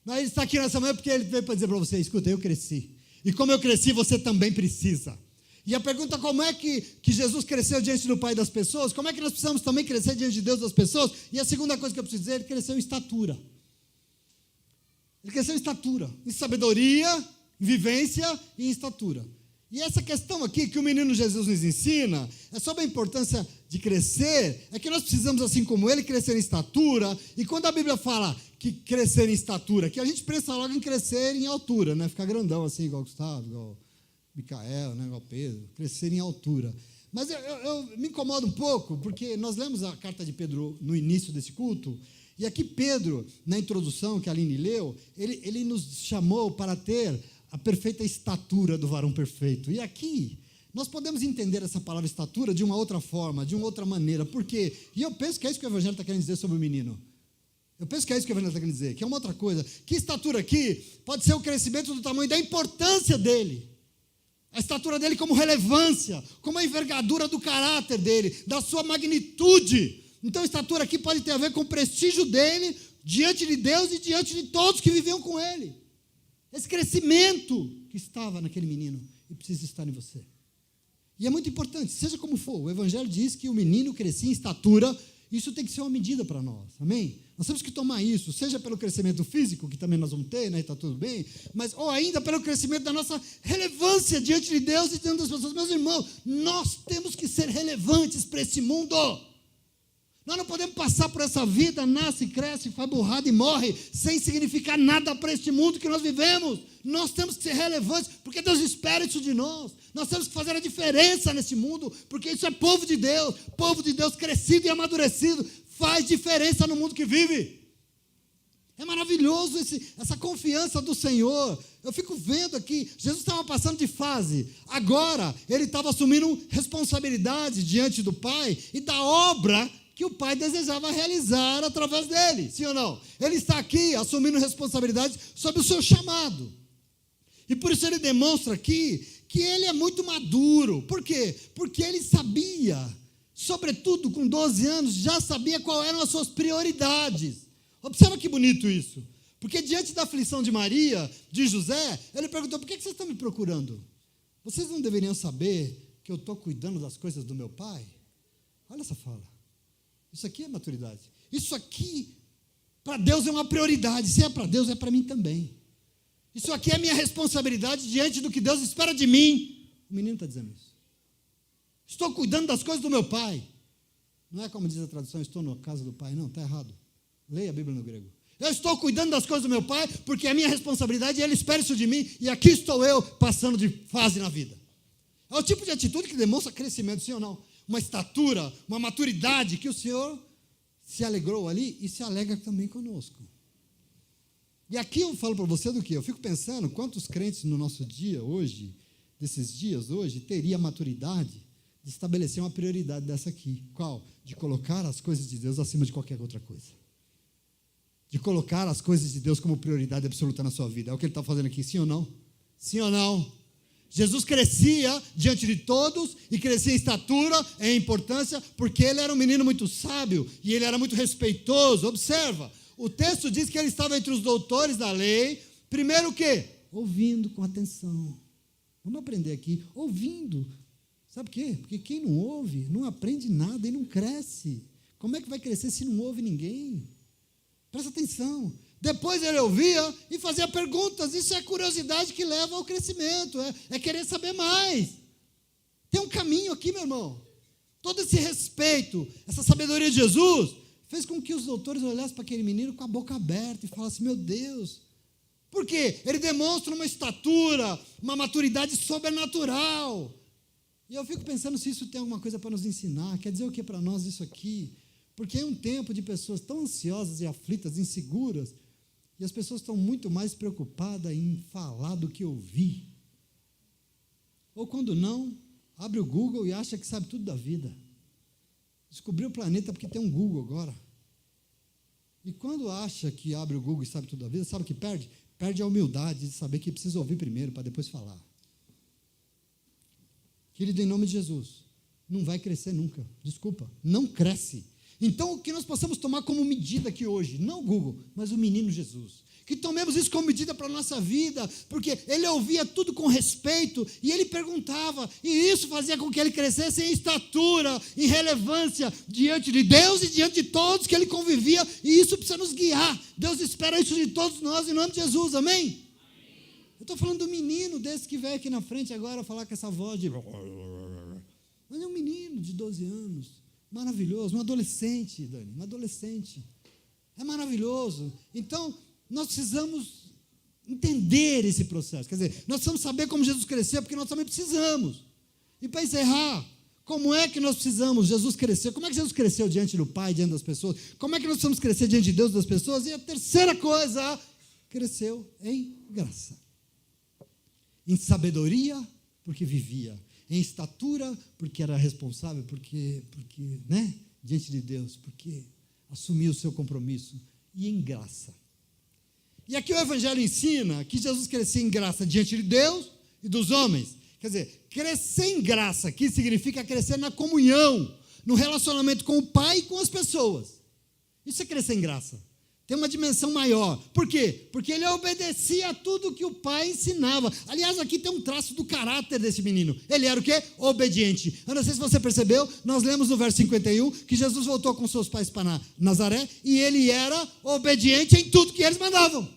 Não, Ele está aqui nessa manhã porque Ele veio para dizer para você, escuta, eu cresci. E como eu cresci, você também precisa. E a pergunta, como é que Jesus cresceu diante do Pai das pessoas? Como é que nós precisamos também crescer diante de Deus das pessoas? E a segunda coisa que eu preciso dizer, Ele cresceu em estatura. Ele cresceu em estatura, em sabedoria, em vivência e em estatura. E essa questão aqui que o menino Jesus nos ensina, é sobre a importância de crescer, é que nós precisamos, assim como ele, crescer em estatura. E quando a Bíblia fala que crescer em estatura, que a gente pensa logo em crescer em altura, né? Ficar grandão assim, igual Gustavo, igual Micael, né? Igual Pedro, crescer em altura. Mas eu me incomodo um pouco, porque nós lemos a carta de Pedro no início desse culto, e aqui Pedro, na introdução que a Aline leu, ele nos chamou para ter a perfeita estatura do varão perfeito. E aqui, nós podemos entender essa palavra estatura de uma outra forma, de uma outra maneira. Por quê? E eu penso que é isso que o Evangelho está querendo dizer sobre o menino. Eu penso que é isso que o Evangelho está querendo dizer, que é uma outra coisa. Que estatura aqui pode ser o crescimento do tamanho da importância dele. A estatura dele como relevância, como a envergadura do caráter dele, da sua magnitude. Então, a estatura aqui pode ter a ver com o prestígio dele diante de Deus e diante de todos que viviam com ele. Esse crescimento que estava naquele menino e precisa estar em você. E é muito importante, seja como for, o Evangelho diz que o menino crescia em estatura, isso tem que ser uma medida para nós, amém? Nós temos que tomar isso, seja pelo crescimento físico, que também nós vamos ter, né, está tudo bem, mas ou ainda pelo crescimento da nossa relevância diante de Deus e diante das pessoas. Meus irmãos, nós temos que ser relevantes para esse mundo. Nós não podemos passar por essa vida, nasce, cresce, faz burrada e morre, sem significar nada para este mundo que nós vivemos. Nós temos que ser relevantes, porque Deus espera isso de nós. Nós temos que fazer a diferença nesse mundo, porque isso é povo de Deus crescido e amadurecido, faz diferença no mundo que vive. É maravilhoso essa confiança do Senhor. Eu fico vendo aqui, Jesus estava passando de fase. Agora, ele estava assumindo responsabilidade diante do Pai e da obra que o Pai desejava realizar através dele, sim ou não? Ele está aqui assumindo responsabilidade sobre o seu chamado. E por isso ele demonstra aqui que ele é muito maduro. Por quê? Porque ele sabia, sobretudo com 12 anos, já sabia quais eram as suas prioridades. Observa que bonito isso. Porque diante da aflição de Maria, de José, ele perguntou: por que vocês estão me procurando? Vocês não deveriam saber que eu estou cuidando das coisas do meu pai? Olha essa fala. Isso aqui é maturidade. Isso aqui, para Deus, é uma prioridade. Se é para Deus, é para mim também. Isso aqui é minha responsabilidade diante do que Deus espera de mim. O menino está dizendo isso. Estou cuidando das coisas do meu pai. Não é como diz a tradução, estou na casa do pai. Não, está errado. Leia a Bíblia no grego. Eu estou cuidando das coisas do meu pai, porque é minha responsabilidade e ele espera isso de mim, e aqui estou eu passando de fase na vida. É o tipo de atitude que demonstra crescimento, sim ou não? Uma estatura, uma maturidade que o Senhor se alegrou ali e se alegra também conosco. E aqui eu falo para você do quê? Eu fico pensando quantos crentes no nosso dia hoje, desses dias hoje, teria a maturidade de estabelecer uma prioridade dessa aqui. Qual? De colocar as coisas de Deus acima de qualquer outra coisa. De colocar as coisas de Deus como prioridade absoluta na sua vida. É o que ele está fazendo aqui, sim ou não? Sim ou não? Jesus crescia diante de todos e crescia em estatura, em importância, porque ele era um menino muito sábio e ele era muito respeitoso. Observa, o texto diz que ele estava entre os doutores da lei. Primeiro o quê? Ouvindo com atenção. Vamos aprender aqui, ouvindo. Sabe por quê? Porque quem não ouve, não aprende nada e não cresce. Como é que vai crescer se não ouve ninguém? Presta atenção. Depois ele ouvia e fazia perguntas. Isso é curiosidade que leva ao crescimento. É querer saber mais. Tem um caminho aqui, meu irmão. Todo esse respeito, essa sabedoria de Jesus, fez com que os doutores olhassem para aquele menino com a boca aberta e falassem: meu Deus. Por quê? Ele demonstra uma estatura, uma maturidade sobrenatural. E eu fico pensando se isso tem alguma coisa para nos ensinar. Quer dizer o que para nós isso aqui? Porque é um tempo de pessoas tão ansiosas e aflitas, inseguras, e as pessoas estão muito mais preocupadas em falar do que ouvir. Ou quando não, abre o Google e acha que sabe tudo da vida. Descobriu o planeta porque tem um Google agora. E quando acha que abre o Google e sabe tudo da vida, sabe o que perde? Perde a humildade de saber que precisa ouvir primeiro para depois falar. Querido, em nome de Jesus, não vai crescer nunca. Desculpa, não cresce. Então, o que nós possamos tomar como medida aqui hoje, não o Google, mas o menino Jesus, que tomemos isso como medida para a nossa vida, porque ele ouvia tudo com respeito, e ele perguntava, e isso fazia com que ele crescesse em estatura, em relevância, diante de Deus e diante de todos que ele convivia, e isso precisa nos guiar. Deus espera isso de todos nós, em nome de Jesus, amém? Eu estou falando do menino desse que veio aqui na frente agora falar com essa voz de... Mas é um menino de 12 anos, maravilhoso, um adolescente, Dani, um adolescente. É maravilhoso. Então, nós precisamos entender esse processo. Quer dizer, nós precisamos saber como Jesus cresceu, porque nós também precisamos. E para encerrar, como é que nós precisamos Jesus crescer? Como é que Jesus cresceu diante do Pai, diante das pessoas? Como é que nós precisamos crescer diante de Deus, das pessoas? E a terceira coisa, cresceu em graça. Em sabedoria, porque vivia. Em estatura, porque era responsável, porque né, diante de Deus, porque assumiu o seu compromisso, e em graça. E aqui o Evangelho ensina que Jesus crescia em graça diante de Deus e dos homens. Quer dizer, crescer em graça aqui significa crescer na comunhão, no relacionamento com o Pai e com as pessoas. Isso é crescer em graça. Tem uma dimensão maior. Por quê? Porque ele obedecia a tudo que o pai ensinava. Aliás, aqui tem um traço do caráter desse menino. Ele era o quê? Obediente. Eu não sei se você percebeu, nós lemos no verso 51 que Jesus voltou com seus pais para Nazaré e ele era obediente em tudo que eles mandavam.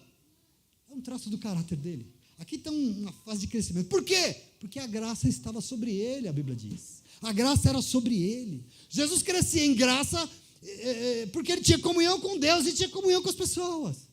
É um traço do caráter dele. Aqui tem uma fase de crescimento. Por quê? Porque a graça estava sobre ele, a Bíblia diz. A graça era sobre ele. Jesus crescia em graça porque ele tinha comunhão com Deus e tinha comunhão com as pessoas.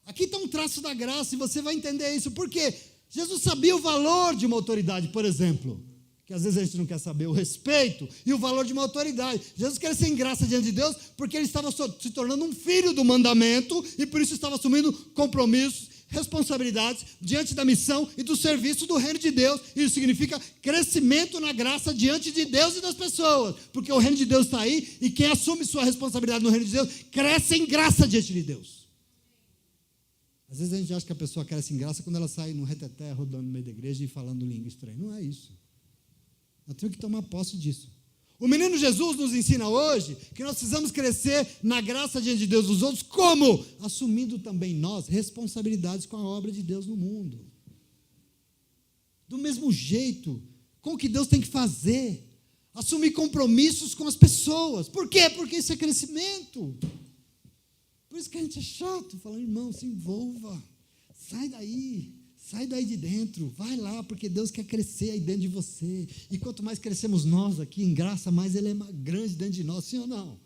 Aqui está um traço da graça e você vai entender isso. Por quê? Jesus sabia o valor de uma autoridade, por exemplo, que às vezes a gente não quer saber, o respeito e o valor de uma autoridade. Jesus crescia em graça diante de Deus porque ele estava se tornando um filho do mandamento e por isso estava assumindo compromissos, responsabilidades diante da missão e do serviço do reino de Deus. Isso significa crescimento na graça diante de Deus e das pessoas, porque o reino de Deus está aí e quem assume sua responsabilidade no reino de Deus cresce em graça diante de Deus. Às vezes a gente acha que a pessoa cresce em graça quando ela sai no reteté, rodando no meio da igreja e falando língua estranha. Não é isso. Nós temos que tomar posse disso. O menino Jesus nos ensina hoje que nós precisamos crescer na graça diante de Deus dos outros, como? Assumindo também nós responsabilidades com a obra de Deus no mundo. Do mesmo jeito, com o que Deus tem que fazer. Assumir compromissos com as pessoas. Por quê? Porque isso é crescimento. Por isso que a gente é chato, falando, irmão, se envolva, sai daí de dentro, vai lá, porque Deus quer crescer aí dentro de você, e quanto mais crescemos nós aqui em graça, mais Ele é grande dentro de nós, sim ou não?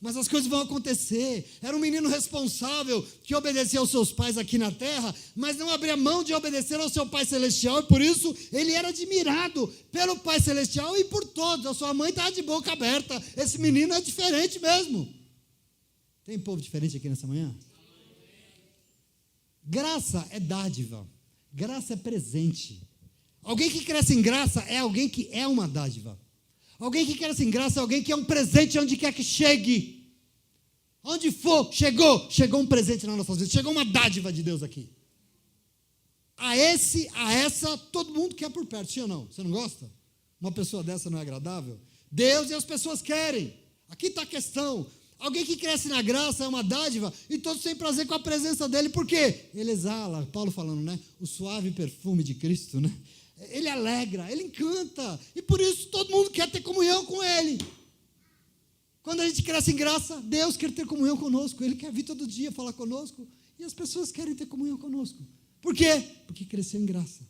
Mas as coisas vão acontecer. Era um menino responsável, que obedecia aos seus pais aqui na terra, mas não abria mão de obedecer ao seu Pai Celestial, e por isso ele era admirado pelo Pai Celestial e por todos. A sua mãe estava de boca aberta, esse menino é diferente mesmo. Tem povo diferente aqui nessa manhã? Graça é dádiva. Graça é presente. Alguém que cresce em graça é alguém que é uma dádiva. Alguém que cresce em graça é alguém que é um presente onde quer que chegue. Onde for, chegou um presente nas nossas vidas, chegou uma dádiva de Deus aqui. A essa, todo mundo quer por perto, sim ou não? Você não gosta? Uma pessoa dessa não é agradável? Deus e as pessoas querem. Aqui está a questão. Alguém que cresce na graça é uma dádiva e todos têm prazer com a presença dele, por quê? Ele exala, Paulo falando, né? O suave perfume de Cristo, né? Ele alegra, ele encanta, e por isso todo mundo quer ter comunhão com ele. Quando a gente cresce em graça, Deus quer ter comunhão conosco, Ele quer vir todo dia falar conosco, e as pessoas querem ter comunhão conosco. Por quê? Porque cresceu em graça.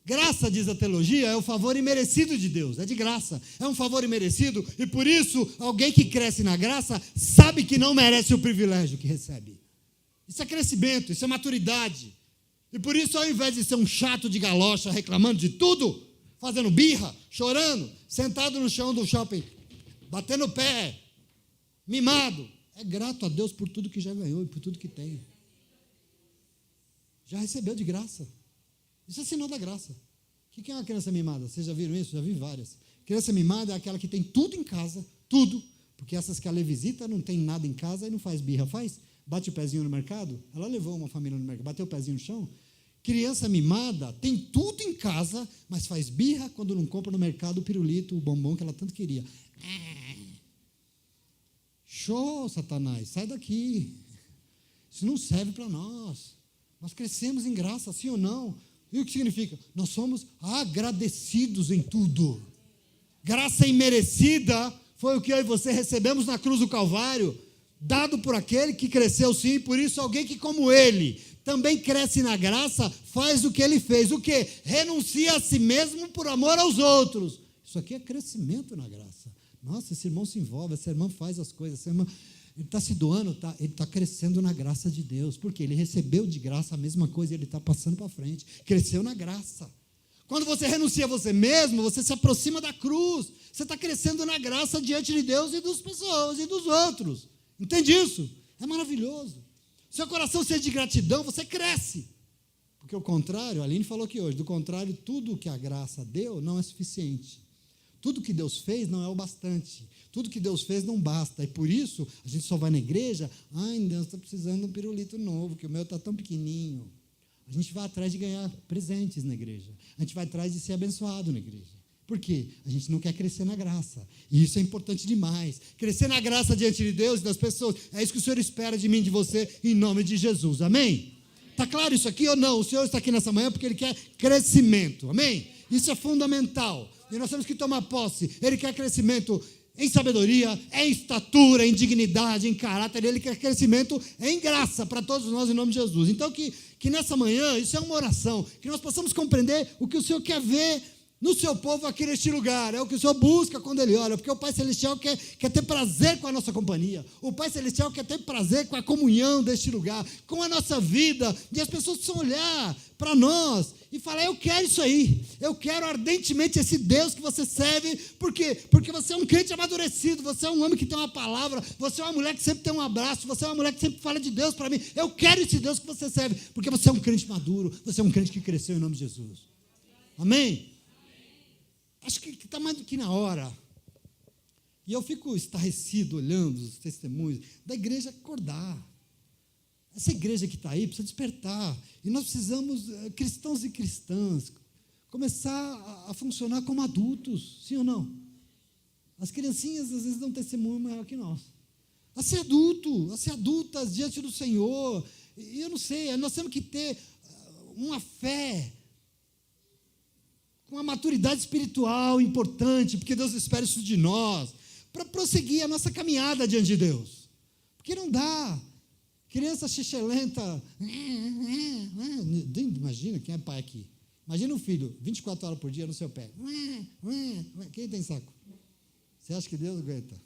Graça, diz a teologia, é o favor imerecido de Deus, é de graça, é um favor imerecido, e por isso, alguém que cresce na graça, sabe que não merece o privilégio que recebe. Isso é crescimento, isso é maturidade, e por isso, ao invés de ser um chato de galocha, reclamando de tudo, fazendo birra, chorando, sentado no chão do shopping, batendo o pé, mimado, é grato a Deus por tudo que já ganhou e por tudo que tem. Já recebeu de graça. Isso é sinal da graça. O que é uma criança mimada? Vocês já viram isso? Já vi várias. Criança mimada é aquela que tem tudo em casa, tudo, porque essas que ela visita não tem nada em casa e não faz birra, faz, bate o pezinho no mercado, ela levou uma família no mercado, bateu o pezinho no chão. Criança mimada tem tudo em casa, mas faz birra quando não compra no mercado o pirulito, o bombom que ela tanto queria. Show, Satanás, sai daqui. Isso não serve para nós. Nós crescemos em graça, sim ou não? E o que significa? Nós somos agradecidos em tudo. Graça imerecida foi o que eu e você recebemos na cruz do Calvário, dado por aquele que cresceu sim, por isso alguém que como ele também cresce na graça, faz o que ele fez. O quê? Renuncia a si mesmo por amor aos outros. Isso aqui é crescimento na graça. Nossa, esse irmão se envolve, essa irmã faz as coisas, essa irmã... Ele está se doando, ele está crescendo na graça de Deus, porque ele recebeu de graça a mesma coisa e ele está passando para frente, cresceu na graça. Quando você renuncia a você mesmo, você se aproxima da cruz, você está crescendo na graça diante de Deus e das pessoas e dos outros, entende isso? É maravilhoso. Seu coração seja de gratidão, você cresce, porque o contrário, a Aline falou aqui hoje, do contrário, tudo que a graça deu não é suficiente, tudo que Deus fez não é o bastante. Tudo que Deus fez não basta, e por isso a gente só vai na igreja, Deus está precisando de um pirulito novo, que o meu está tão pequenininho. A gente vai atrás de ganhar presentes na igreja, a gente vai atrás de ser abençoado na igreja. Por quê? A gente não quer crescer na graça, e isso é importante demais. Crescer na graça diante de Deus e das pessoas, é isso que o Senhor espera de mim e de você, em nome de Jesus, amém? Está claro isso aqui ou não? O Senhor está aqui nessa manhã porque Ele quer crescimento, amém? Isso é fundamental, e nós temos que tomar posse. Ele quer crescimento em sabedoria, em estatura, em dignidade, em caráter. Ele quer crescimento em graça para todos nós, em nome de Jesus. Então, que nessa manhã, isso é uma oração, que nós possamos compreender o que o Senhor quer ver no seu povo aqui neste lugar. É o que o Senhor busca quando Ele olha, porque o Pai Celestial quer ter prazer com a nossa companhia. O Pai Celestial quer ter prazer com a comunhão deste lugar, com a nossa vida, e as pessoas precisam olhar para nós e falar, eu quero isso aí, eu quero ardentemente esse Deus que você serve. Por quê? Porque você é um crente amadurecido, você é um homem que tem uma palavra, você é uma mulher que sempre tem um abraço, você é uma mulher que sempre fala de Deus para mim. Eu quero esse Deus que você serve, porque você é um crente maduro, você é um crente que cresceu em nome de Jesus. Amém? Acho que está mais do que na hora. E eu fico estarrecido olhando os testemunhos da igreja acordar. Essa igreja que está aí precisa despertar. E nós precisamos, cristãos e cristãs, começar a funcionar como adultos, sim ou não? As criancinhas às vezes dão testemunho maior que nós. A ser adulto, a ser adultas diante do Senhor. E eu não sei, nós temos que ter uma fé, uma maturidade espiritual importante, porque Deus espera isso de nós, para prosseguir a nossa caminhada diante de Deus. Porque não dá. Criança xixelenta. Imagina quem é pai aqui. Imagina um filho, 24 horas por dia no seu pé. Quem tem saco? Você acha que Deus aguenta?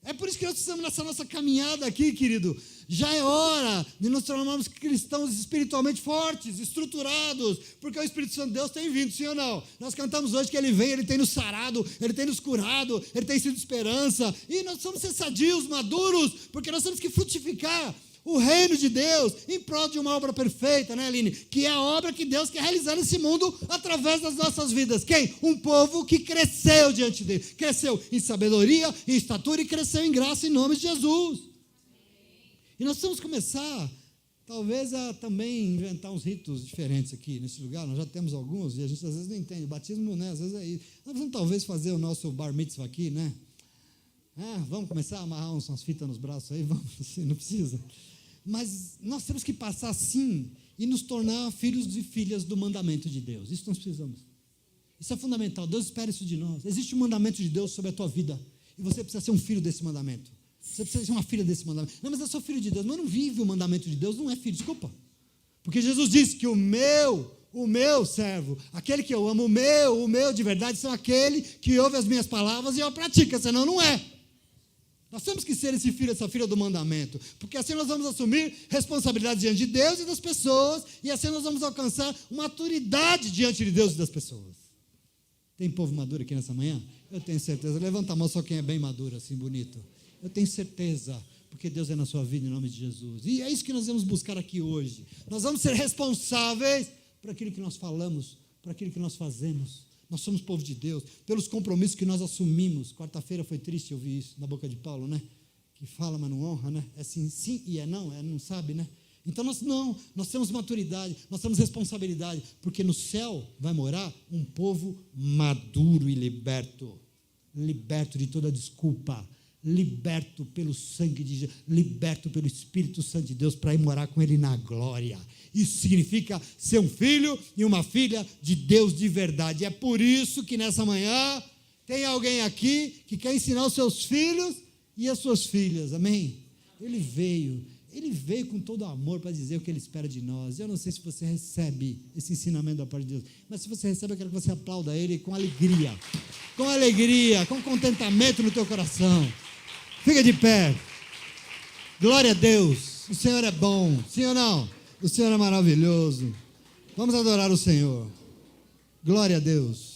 É por isso que nós precisamos nessa nossa caminhada aqui, querido. Já é hora de nos tornarmos cristãos espiritualmente fortes, estruturados, porque o Espírito Santo de Deus tem vindo, sim ou não? Nós cantamos hoje que Ele vem, Ele tem nos sarado, Ele tem nos curado, Ele tem sido esperança, e nós precisamos ser sadios, maduros, porque nós temos que frutificar o reino de Deus em prol de uma obra perfeita, né, Aline? Que é a obra que Deus quer realizar nesse mundo através das nossas vidas. Quem? Um povo que cresceu diante dele. Cresceu em sabedoria, em estatura e cresceu em graça em nome de Jesus. E nós precisamos começar, talvez, a também inventar uns ritos diferentes aqui nesse lugar. Nós já temos alguns e a gente às vezes não entende. O batismo, né? Às vezes é isso. Nós vamos talvez fazer o nosso bar mitzvah aqui, né? Vamos começar a amarrar umas fitas nos braços aí? Vamos, assim, não precisa. Mas nós temos que passar assim e nos tornar filhos e filhas do mandamento de Deus. Isso nós precisamos. Isso é fundamental. Deus espera isso de nós. Existe um mandamento de Deus sobre a tua vida. E você precisa ser um filho desse mandamento. Você precisa ser uma filha desse mandamento. Não, mas eu sou filho de Deus. Mas não vive o mandamento de Deus, não é filho. Desculpa. Porque Jesus disse que o meu servo, aquele que eu amo, o meu de verdade, são aquele que ouve as minhas palavras e eu pratica, senão não é. Nós temos que ser esse filho, essa filha do mandamento, porque assim nós vamos assumir responsabilidade diante de Deus e das pessoas, e assim nós vamos alcançar maturidade diante de Deus e das pessoas. Tem povo maduro aqui nessa manhã? Eu tenho certeza. Levanta a mão só quem é bem maduro, assim, bonito. Eu tenho certeza, porque Deus é na sua vida em nome de Jesus. E é isso que nós vamos buscar aqui hoje. Nós vamos ser responsáveis por aquilo que nós falamos, por aquilo que nós fazemos. Nós somos povo de Deus, pelos compromissos que nós assumimos. Quarta-feira foi triste ouvir isso na boca de Paulo, né? Que fala, mas não honra, né? É sim e é não sabe, né? Então nós temos maturidade, nós temos responsabilidade, porque no céu vai morar um povo maduro e liberto de toda desculpa, liberto pelo sangue de Jesus, liberto pelo Espírito Santo de Deus para ir morar com Ele na glória. Isso significa ser um filho e uma filha de Deus de verdade. É por isso que nessa manhã tem alguém aqui que quer ensinar os seus filhos e as suas filhas, amém? Ele veio com todo amor para dizer o que Ele espera de nós. Eu não sei se você recebe esse ensinamento da parte de Deus, mas se você recebe, eu quero que você aplauda Ele com alegria, com contentamento no teu coração. Fica de pé. Glória a Deus. O Senhor é bom. Sim ou não? O Senhor é maravilhoso. Vamos adorar o Senhor. Glória a Deus.